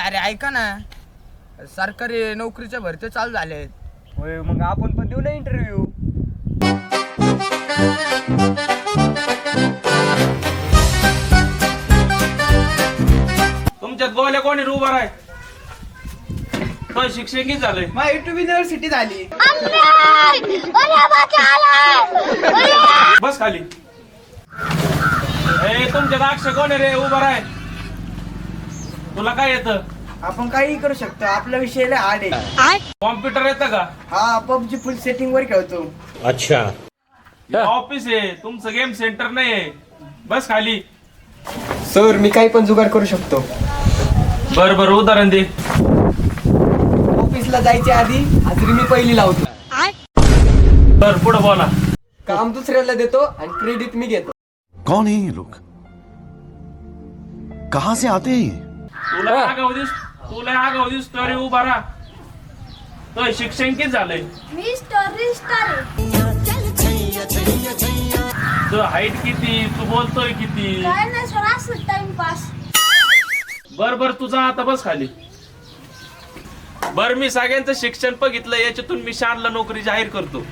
अरे ऐका ना, सरकारी नोकरीच्या भरती चालू झालेत. होय, मग आपण पण देऊ ना इंटरव्ह्यू. तुमच्यात गोल्या कोणी उभा आहे? तो शिक्षक झालंय. मग युनिव्हर्सिटी झाली. बस खाली. तुमच्यात अक्षय कोण रे उभा आहे? तुला काय येतं? आपण काही करू शकतो, आपल्या विषयाला हार्ड आहे. कॉम्प्युटर येतं का? हा, पबजी फुल सेटिंग वर खेळतो. ऑफिस आहे तुमचं, गेम सेंटर नाही आहे. बस खाली. सर, मी काही पण जुगाड करू शकतो. बर उदाहरण दे. ऑफिसला जायच्या आधी हाजरी मी पहिली लावतो. बर पुढे बोला. काम दुसऱ्याला देतो आणि क्रेडिट मी घेतो. कौन है ये लोग? कहां से आते हैं ये? तुला आगाव दिसतो रे उभा राहा. तो शिक्षण झालंय. तू हाईट किती, तू बोलतोय किती? बर तुझा आता बस खाली. बर मी सगळ्यांचं शिक्षण बघितलं, याच्यातून मी शानला नोकरी जाहीर करतो.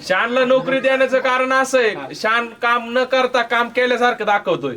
शानला नोकरी देण्याचं कारण असं आहे, शान काम न करता काम केल्यासारखं दाखवतोय.